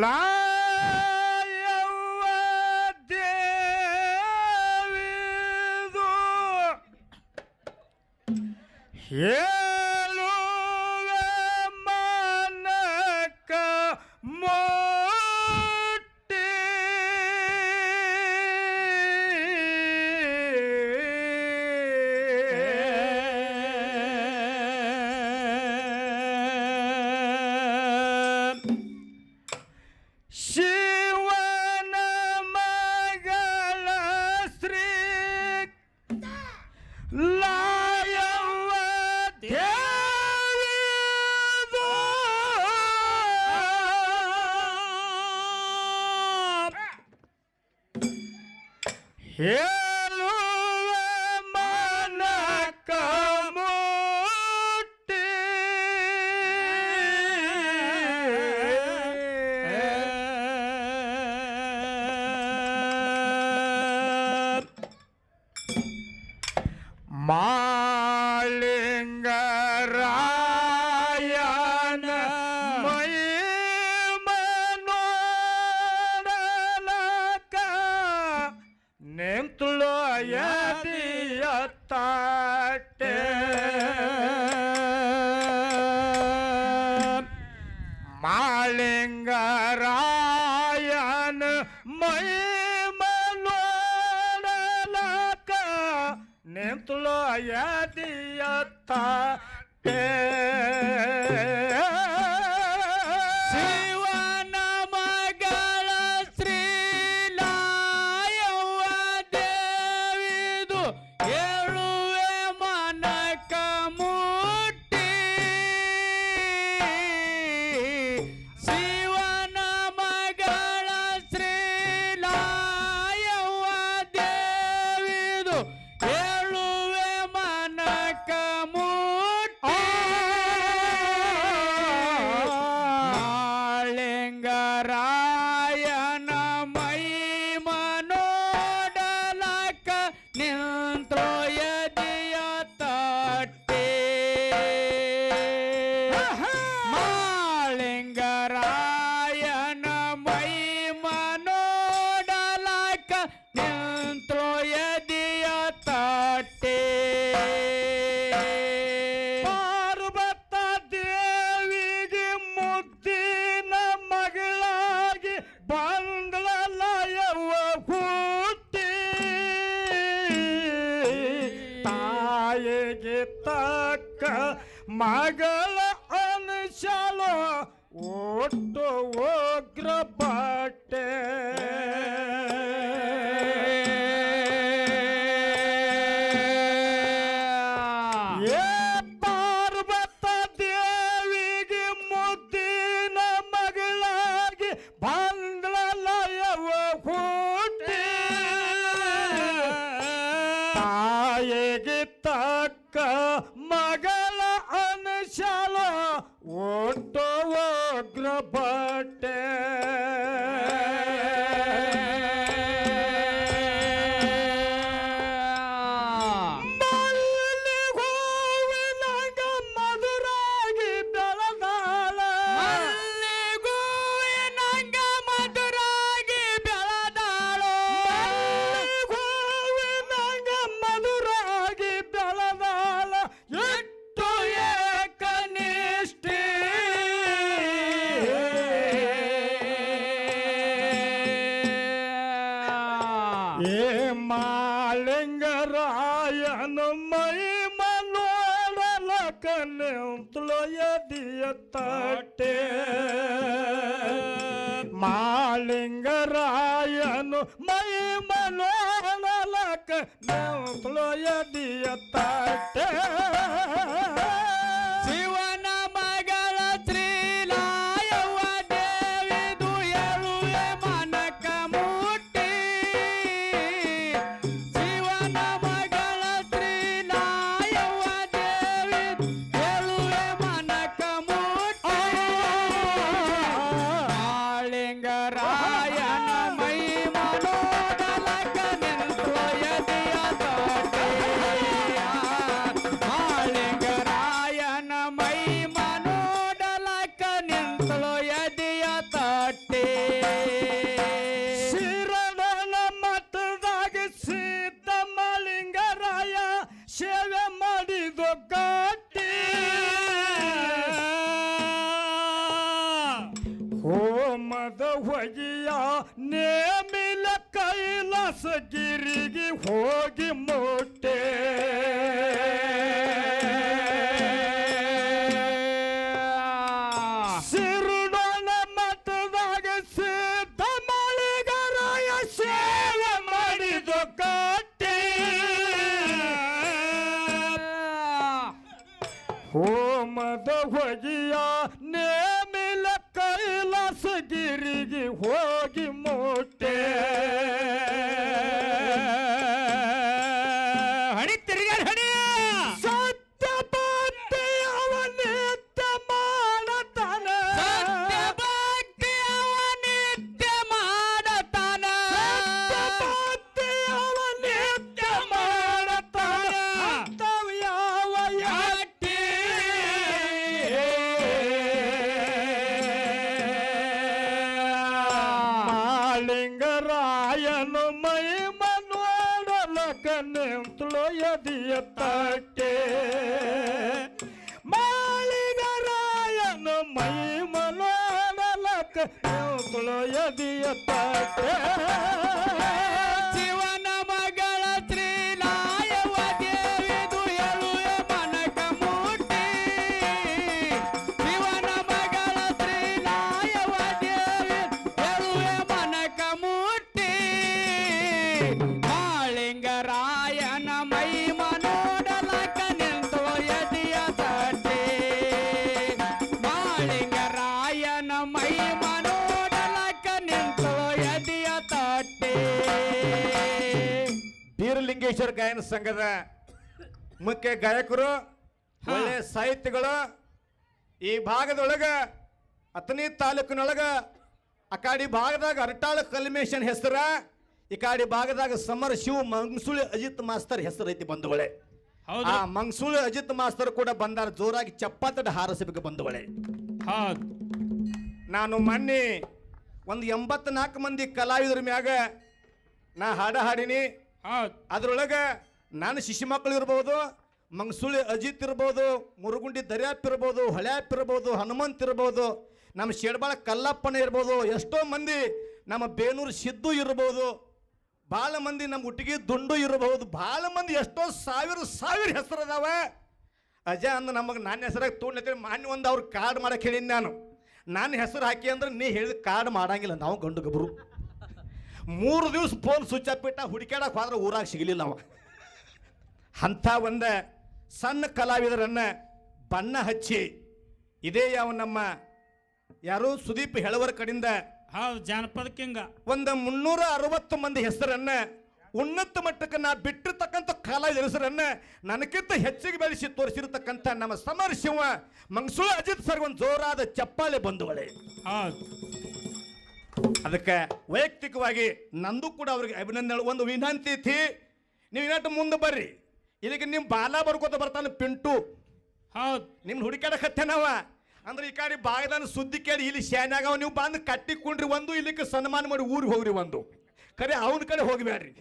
ಲಾಯವ್ವ ದೇವಿದು ಹೇಳುವೆ ಮನಕ ಮುಟ್ಟಿ ಶಿವನ ಮಗಳ ಶ್ರೀ ಲಾಯವ್ವ ದೇವಿದು ಹೇಳುವೆ ಮನಕ ಮುಟ್ಟಿ ಮಾಳಿಂಗರಾಯನ ಮೈ ಮನೋಡಲಕ ನಿಂತುಳು ಯದಿಯ ತಾಟೆ ಮಾಳಿಂಗರಾಯನ ಮೈ ಮನೋಡಲಕ ನಿಂತುಳು ಯದಿಯ ತಾಟೆ ಶಿವನ ಮಗಳ ಶ್ರೀಲಾಯವ್ವ ದೇವಿದು ಹೇಳುವೆ ಮನಕ ಮುಟ್ಟಿ ಶಿವನ ಮಗಳ ಶ್ರೀಲಾಯವ್ವ ದೇವಿದು ಹೇಳುವೆ ಮನಕ ಮುಟ್ಟಿ ಮಾಳಿಂಗರಾಯನ ಮೈ ಮನೋಡಲಕ ನಿಂತ್ರೋ ಯದಿಯ ತಟ್ಟೆ ಮಾಳಿಂಗರಾಯನ ಮೈ ಮನೋಡಲಕ ನಿಂತ್ರೋ ಯದಿಯ ತಟ್ಟೆ ಪಾರ್ವತ ದೇವಿಗೆ ಮುದ್ದಿನ ಮಗಳಾಗಿ ಬಂದಳಯವ್ವ ಹುಟ್ಟಿ ತಾಯಿಗೆ ತಕ್ಕ ಮಗಳ ಅನುಶಾಲೋ ಒಟ್ಟು ಉಗ್ರ ಬಟ್ಟೆ ಏ ಪಾರ್ವತ ದೇವಿಗೆ ಮುದ್ದಿನ ಮಗಳಾಗಿ ಬಂದಳಯವ್ವ ಹುಟ್ಟಿ ತಾಯಿಗೆ ತಕ್ಕ ಮಗಳ ಅನುಶಾಲ ಒಟ್ಟು ಉಗ್ರ ಬಟ್ಟೆ ಮಲ್ಲಿಗೋವಿನಂಗ ಮಧುರಾಗಿ ಬೆಳೆದಾಳ ಮಲ್ಲಿಗೋವಿನಂಗ ಮಧುರಾಗಿ ಬೆಳೆದಾಳು ಮಲ್ಲಿಗೋವಿನಂಗ ಮಧುರಾಗಿ ಬೆಳೆದಾಳ ಎಷ್ಟು ಏಕನಿಷ್ಠೆ ಏ ಮಾಳಿಂಗರಾಯನ ಮೈ ಮನೋಡಲಕ ನಿಂತುಳು ಯದಿಯ ತಟ್ಟೆ ಮಾಳಿಂಗರಾಯನು ಮೈ ಮನೋಡಲಕ ನಿಂತುಳು ಯದಿಯ ತಟ್ಟೆ ಶಿವನ ಮಗಳ ಶ್ರೀಲಾಯವ್ವ ದೇವಿದು ಹೇಳುವೆ ಮನಕ ಮುಟ್ಟಿ ಶಿವನ ಮಗಳ ಶ್ರೀಲಾಯವ್ವ ದೇವಿದು ಹೇಳುವೆ ಮನಕ ಮುಟ್ಟಿ ಮಾಳಿಂಗರಾಯನ ಮೈ ಮನೋಡಲಕ ನಿಂತುಳು ಯದಿಯ ತಟ್ಟೆ ಕೈಲಾಸಗಿರಿಗೆ ಹೋಗಿ ಮುಟ್ಟೆ ಸಿರುಡೋಣ ಮಠದಾಗ ಸಿದ್ಧ ಮಳಿಗರಾಯ ಸೇವೆ ಮಾಡಿದು ಕಟ್ಟೆ ಹೋಮದ ಹೊಗೆಯ ನೇಮಿಲ ಕೈಲಾಸಗಿರಿಗೆ ಹೋಗಿ ಮುಟ್ಟೆ ಹಣಿ ತಿರುಗಾರ ಹಣಿ ಸತ್ಯ ಭಕ್ತಿ ಅವನಿತ್ಯ ಮಾಡತಾನ ಸತ್ಯ ಭಕ್ತಿ ಅವನಿತ್ಯ ಮಾಡತಾನ ಸತ್ಯ ಭಕ್ತಿ ಅವನಿತ್ಯ ಮಾಡತಾನ ಅಂತವ್ ಯಾವ ಯಾಟಿ ಮಾಳಿಂಗರಾಯನು ಮೈ ಮನೋಡಲಕ ನಿಂತಳು ಎದಿಯ ತಟ್ಟೆ ಮಾಳಿಂಗರಾಯನು ಮೈ ಮನೋಡಲಕ ನಿಂತಳು ಎದಿಯ ತಟ್ಟೆ ಶಿವನ ಮಗಳ ಶ್ರೀಲಾಯವ ದೇವಿದು ಎಳುವೆ ಮನಕ ಮುಟ್ಟಿ ಶಿವನ ಮಗಳ ಶ್ರೀಲಾಯವ ದೇವಿ ಎಳುವೆ ಮನಕ ಮುಟ್ಟಿ ಮಾಳಿಂಗರಾಯನ ಮೈ ಮನೋಡಲಕ ನಿಂತು ಎದಿಯ ತಟ್ಟೆ ಮಾಳಿಂಗರಾಯನ ಮೈ ಮನೋಡಲಕ ನಿಂತು ಎದಿಯ ತಟ್ಟೆ ಬೀರಲಿಂಗೇಶ್ವರ ಗಾಯನ ಸಂಘದ ಮುಖ್ಯ ಗಾಯಕರು ಒಳ್ಳೆ ಸಾಹಿತ್ಯಗಳು ಈ ಭಾಗದೊಳಗ ಅತನಿ ತಾಲೂಕಿನೊಳಗ ಆ ಕಾಡಿ ಭಾಗದಾಗ ಅರಟಾಳ ಕಲ್ಮೇಶನ್ ಹೆಸರ ಈ ಕಾಡಿ ಭಾಗದಾಗ ಸಮರ್ ಶಿವ ಮಂಗಸುಳಿ ಅಜಿತ್ ಮಾಸ್ತರ್ ಹೆಸರು ಐತಿ ಬಂಧುಗಳೇ ಹೌದು ಆ ಮಂಗಸುಳಿ ಅಜಿತ್ ಮಾಸ್ತರ್ ಕೂಡ ಬಂದಾರ ಜೋರಾಗಿ ಚಪ್ಪಾತಡ ಹಾರಸಬೇಕು ಬಂಧುಗಳೇ ಹೌದು ನಾನು ಮೊನ್ನೆ ಒಂದು 84 ಮಂದಿ ಕಲಾವಿದರ ಮ್ಯಾಗ ನಾ ಹಾಡ ಹಾಡಿನಿ ಹೌದು ಅದ್ರೊಳಗೆ ನಾನು ಶಿಶು ಮಕ್ಕಳು ಇರ್ಬೋದು ಮಂಗಸುಳಿ ಅಜಿತ್ ಇರ್ಬೋದು ಮುರುಗುಂಡಿ ದರ್ಯಾಪ್ ಇರ್ಬೋದು ಹೊಳ್ಯಾಪ್ ಇರ್ಬೋದು ಹನುಮಂತ್ ಇರ್ಬೋದು ನಮ್ಮ ಶೇಡ್ಬಾಳ ಕಲ್ಲಪ್ಪನ ಇರ್ಬೋದು ಎಷ್ಟೋ ಮಂದಿ ನಮ್ಮ ಬೇನೂರು ಸಿದ್ದು ಇರ್ಬೋದು ಭಾಳ ಮಂದಿ ನಮ್ಮ ಉಟ್ಟಿಗೆ ದುಂಡು ಇರಬಹುದು ಭಾಳ ಮಂದಿ ಎಷ್ಟೋ ಸಾವಿರ ಹೆಸರು ಅದಾವ ಅಜ ಅಂದ ನಮಗೆ ನನ್ನ ಹೆಸರಾಗಿ ತೊಗೊಂಡ್ಲತ್ತೇಳಿ ಮಾನ್ಯ ಒಂದು ಅವ್ರು ಕಾರ್ಡ್ ಮಾಡಕ್ಕೆ ಹೇಳಿನಿ ನಾನು ಹೆಸರು ಹಾಕಿ ಅಂದ್ರೆ ನೀ ಹೇಳಿದ ಕಾರ್ಡ್ ಮಾಡಂಗಿಲ್ಲ ನಾವು ಗಂಡು ಗಬ್ರು 3 ದಿವಸ ಫೋನ್ ಸ್ವಿಚ್ ಆಫ್ ಬಿಟ್ಟ ಹುಡುಕ್ಯಾಡಕ್ಕೆ ಹೋದ್ರೆ ಊರಾಗ ಸಿಗಲಿಲ್ಲ ಅವ ಅಂಥ ಒಂದು ಸಣ್ಣ ಕಲಾವಿದರನ್ನ ಬಣ್ಣ ಹಚ್ಚಿ ಇದೇ ಯಾವ ನಮ್ಮ ಯಾರು ಸುದೀಪ್ ಹೆಳವರ ಕಡೆಯಿಂದ ಹೌದು ಜಾನಪದ ಕಿಂಗ ಒಂದು 360 ಮಂದಿ ಹೆಸರನ್ನ ಉನ್ನತ ಮಟ್ಟಕ್ಕೆ ನಾ ಬಿಟ್ಟಿರ್ತಕ್ಕಂಥ ಕಲಾವಿದರ ಹೆಸರನ್ನ ನನಗಿಂತ ಹೆಚ್ಚಿಗೆ ಬೆಳೆಸಿ ತೋರಿಸಿರ್ತಕ್ಕಂಥ ನಮ್ಮ ಸಮರ್ ಶಿವ ಮಂಗಸುಳ ಅಜಿತ್ ಸರ್ ಒಂದು ಜೋರಾದ ಚಪ್ಪಾಳೆ ಬಂಧುಗಳೇ ಹೌದು ಅದಕ್ಕೆ ವೈಯಕ್ತಿಕವಾಗಿ ನಂದು ಕೂಡ ಅವ್ರಿಗೆ ಅಭಿನಂದನೆ ಒಂದು ವಿನಂತಿ ಐತಿ ನೀವು ಇನ್ನಟ್ಟು ಮುಂದೆ ಬರ್ರಿ ಇಲ್ಲಿಗೆ ನಿಮ್ಮ ಬಾಲ ಬರ್ಕೋತ ಬರ್ತಾನೆ ಪಿಂಟು ಹೌದು ನಿಮ್ನ ಹುಡುಕಾಡಕತ್ತೇನವ ಅಂದ್ರೆ ಈ ಕಡೆ ಭಾಗದಾನ ಸುದ್ದಿ ಕೇಳಿ ಇಲ್ಲಿ ಶಾನ್ಯಾಗ ನೀವು ಬಂದು ಕಟ್ಟಿಕೊಂಡ್ರಿ ಒಂದು ಇಲ್ಲಿಗೆ ಸನ್ಮಾನ ಮಾಡಿ ಊರಿಗೆ ಹೋಗ್ರಿ ಒಂದು ಕರೆ ಅವನ ಕಡೆ ಹೋಗ್ಬೇಡ್ರಿ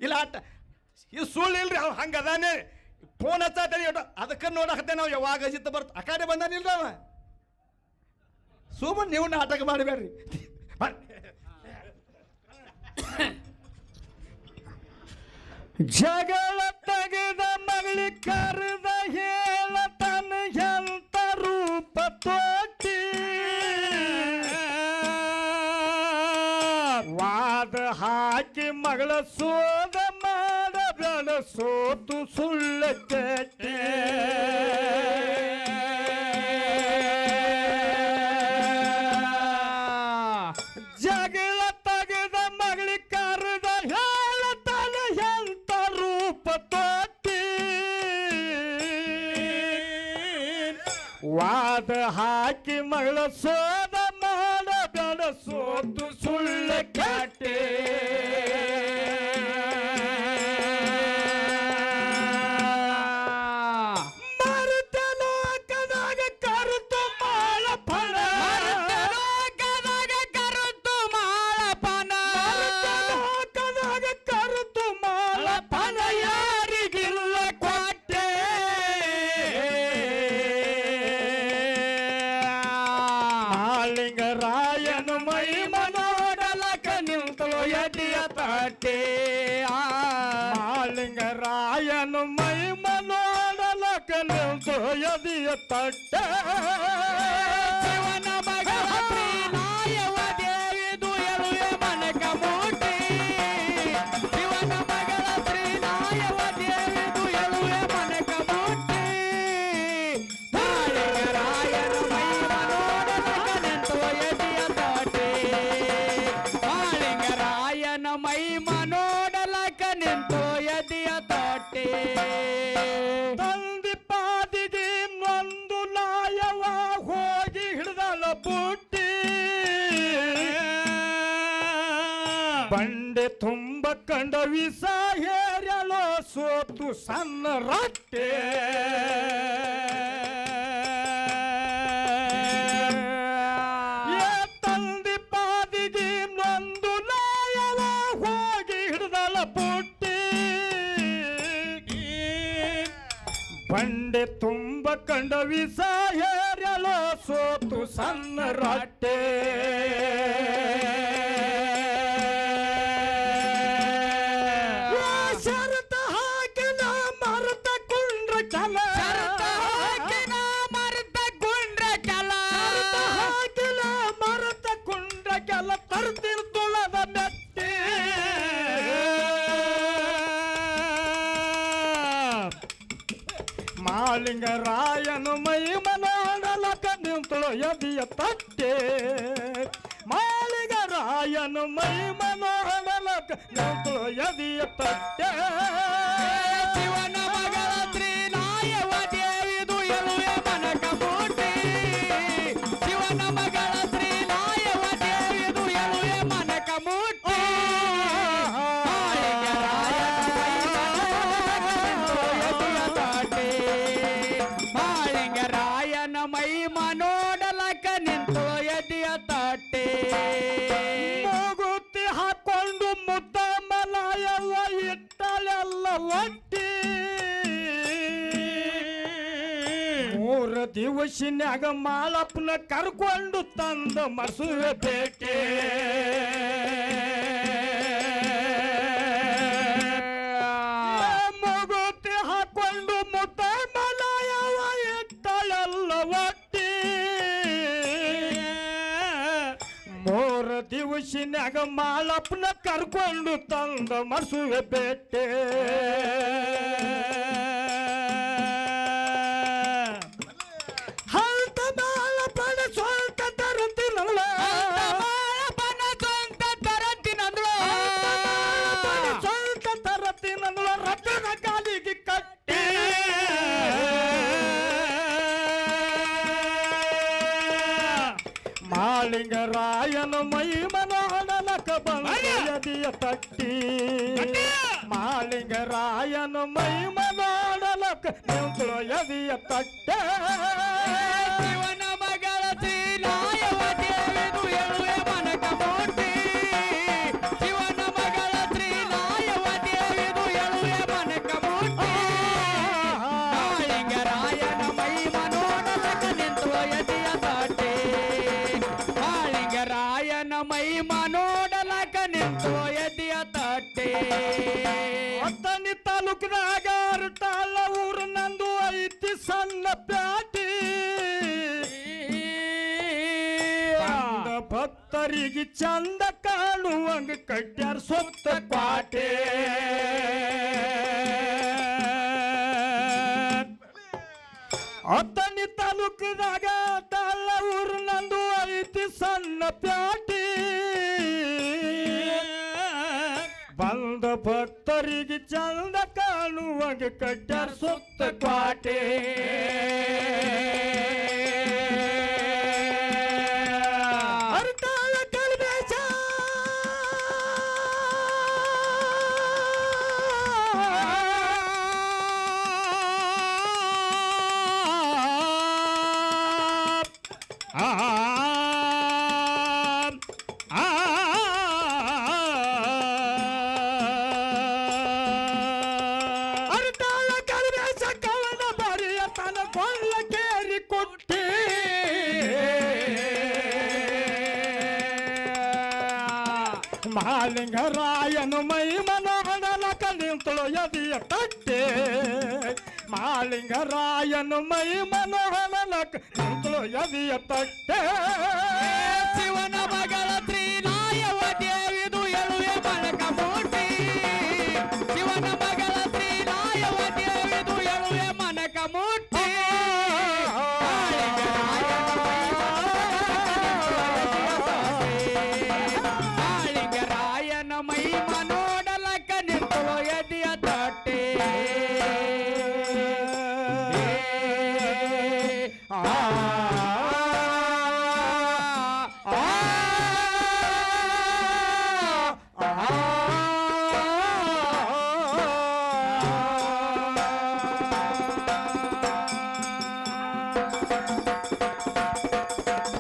ಇಲ್ಲ ಆಟ ಇದು ಸುಳ್ಳು ಇಲ್ರಿ ಅವ್ ಹಂಗೆ ಅದಾನೆ ಫೋನ್ ಹಚ್ಚಾತೇನೆ ಅದಕ್ಕೆ ನೋಡಕತ್ತೆ ನಾವು ಯಾವಾಗ ಅಜಿತ್ ಬರ್ತ ಆ ಕಡೆ ಬಂದಾನಿಲ್ರಿ ಅವ ಸುಮ್ಮನೆ ನೀವು ನಾಟಕ ಮಾಡಬೇಡ್ರಿ ಜಗಳ ತೆಗೆದ ಮಗಳಿ ಕರೆದ ಹೇಳತನ ಎಂತ ರೂಪ ತೋಟಿ ವಾದ ಹಾಕಿ ಮಗಳ ಸೋದ ಮಾಡಬೇಡ ಸೋತು ಸುಳ್ಳ ಕೆಟ್ಟೆ ಜಗಳ ತೆಗೆದ ಮಗಳಿ ಕರೆದ ಹೇಳತನ ಎಂತ ರೂಪ ತೋಟಿ ವಾದ ಹಾಕಿ ಮಗಳ ಸೋದ ಮಾಡಬೇಡ ಸೋತು ಸುಳ್ಳ ಕೆಟ್ಟೆ ಮಾಳಿಂಗರಾಯನು ಮೈ ಮನೋಡಲಕ ನಿಂತಳು ಎದಿಯ ತಟ್ಟೆ ಮನೋಡಲಕ ನಿಂತು ಎದಿಯ ತಟ್ಟ ಶಿವನ ಮಗಳ ತ್ರಿನಾಯವ ದೇವಿದು ಎಳುವೆ ಮನಕ ಮೂಟಿ ಶಿವನ ಮಗಳ ತ್ರಿನಾಯವ ದೇವಿದು ಎಳುವೆ ಮನಕ ಮೂಟಿ ಮಾಳಿಂಗರಾಯನ ಮೈವ ನೋಡಲಕ ನಿಂತು ಎದಿಯ ತಟ್ಟಿ ಮಾಳಿಂಗರಾಯನ ಮೈಮ ನೋಡಲಕ ನಿಂತು ಎದಿಯ ತಟ್ಟಿ ತಂದಿ ಪಾದಿಗೆ ನೊಂದು ನಾಯವ ಹೋಗಿ ಹಿಡ್ದಳ ಬುಟ್ಟಿ ಬಂಡೆ ತುಂಬ ಕಂಡ ವಿಷ ಹೇರಲೋ ಸೋತು ಸಣ್ಣ ರಟ್ಟೆ ತಂದಿ ಪಾದಿಗೆ ನೊಂದು ನಾಯವ ಹೋಗಿ ಹಿಡ್ದಳ ಬುಟ್ಟಿ ಬಂಡೆ ತುಂಬ ಕಂಡ ವಿಷ ಹೇರಲೋ ಸೋತು ಸಣ್ಣ ರಟ್ಟೆ ಶರತ ಹಾಕಿನ ಮರತ ಕುಂಡ್ರ ಕಲ ಶರತ ಹಾಕಿನ ಮರತ ಕುಂಡ್ರ ಕಲ ಹಾಕಿನ ಮರತ ಕುಂಡ್ರ ಕೆಲ ತರ್ತಿರ್ತುಳದ ಮೆಟ್ಟಿ ಮಾಳಿಂಗರಾಯನು ಮೈ ಮನೋಡಲಕ ನಿಂತಳು ಎದಿಯ ತಟ್ಟೆ ಮಾಳಿಂಗರಾಯನು ಮೈ ಮನೋಡಲಕ ನಿಂತಳು ಎದಿಯ ತಟ್ಟೆ ಶಿವನ ಮಗಳ ತ್ರಿನಾಯವ ದೇವಿದು ಎಳುವೆ ಮನಕ ಮೂಟಿ ಶಿವನ ಮಗಳ ತ್ರಿನಾಯವ ದೇವಿದು ಎಳುವೆ ಮನಕ ಮೂಟಿ ಮಾಳಿಂಗರಾಯನ ಮೈ ಮನೋಡಲಕ ನಿಂತು ಎದಿಯ ತಟ್ಟೆ ಮೂಗುತಿ ಹಾಕೊಂಡು ಮುದ್ದ ಮಲಾಯವ ಇಟ್ಟಲೆಲ್ಲ ಒಟ್ಟಿ ಮೂರು ದಿವಸಿನ್ಯಾಗ ಮಾಳಪ್ಪನ ಕರ್ಕೊಂಡು ತಂದ ಮಸುವೆ ಬೇಟೆ ಮೂಗುತಿ ಹಾಕೊಂಡು ಮುದ್ದ ಮಲಾಯವ ಇಟ್ಟಲೆಲ್ಲ ಒಟ್ಟಿ ಮೂರು ದಿವಸಿನ್ಯಾಗ ಮಾಳಪ್ಪನ ಕರ್ಕೊಂಡು ತಂದ ಮಸುವೆ ಬೇಟೆ ಹಲ್ತ ಮಾಳಪ್ಪನ ಸ್ವಂತ ತರುತ್ತಿನಲ್ಲ ಮಾಳಪ್ಪನ ಸ್ವಂತ ತರತ್ತಿನಂದ್ಳು ಸ್ವಂತ ತರುತ್ತಿನಲ್ಲ ರಥದ ಕಾಲಿಗೆ ಕಟ್ಟಿ ಮಾಳಿಂಗರಾಯನ ಮೈ ಮನೋಡಲಕ ಬಂದಿಯ ತಟ್ಟಿ ಮಾಳಿಂಗರಾಯನ ಮೈ ಮನೋಡಲಕ ನಿಂತಳು ಎದಿಯ ತಟ್ಟೆ ಶಿವನ ಮಗಳ ತ್ರಿನಾಯವ ದೇವಿದು ಎಳುವೆ ಮನಕ ಮೂಟಿ ಶಿವನ ಮಗಳ ತ್ರಿನಾಯವ ದೇವಿದು ಎಳುವೆ ಮನಕ ಮೂಟಿ ಮಾಳಿಂಗರಾಯನ ಮೈ ಮನೋಡಲಕ ನಿಂತು ಎದಿಯ ತಟ್ಟೆ ಮಾಳಿಂಗರಾಯನ ಮೈ ಮನೋಡಲಕ ನಿಂತು ಎದಿಯ ತಟ್ಟೆ ಅತ್ತನಿ ತಾಲೂಕಿನಾಗ ಅರಟಾಳ ಊರು ನಂದು ಐತಿ ಸಣ್ಣ ಪ್ಯಾಟಿ ಬಂದ ಭಕ್ತರಿಗೆ ಚಂದ ಕಾಣುವಂಗ ಕಟ್ಟ್ಯಾರ ಸುತ್ತ ಕ್ವಾಟೆ ಅತ್ತನಿ ತಾಲೂಕಿನಾಗ ಅರಟಾಳ ಊರು ನಂದು ಐತಿ ಸಣ್ಣ ಪ್ಯಾಟಿ ಬಂದ ಭಕ್ತರಿಗೆ ಚಂದ ಕಾಣುವಾಗ ಕಟ್ಟ್ಯಾರ ಸುತ್ತ ಕ್ವಾಟೆ ಅರಟಾಳ ಕಲ್ಬೇಶ ಅರಟಾಳ ಕಲ್ಬೇಶ ಕವನ ಬರೆಯ ತನ ಕೊಳ್ಳ ಕೇರಿ ಕೊಟ್ಟಿ ಮಾಲಿಂಗರಾಯನು ಮೈ ಮನೋಡಲಕ ನಿಂತಳು ಎದಿಯ ತಟ್ಟೆ ಮಾಲಿಂಗರಾಯನು ಮೈ ಮನೋಹರಲಕ್ ನಿಂತಳು ಎದಿಯ ತಟ್ಟೆ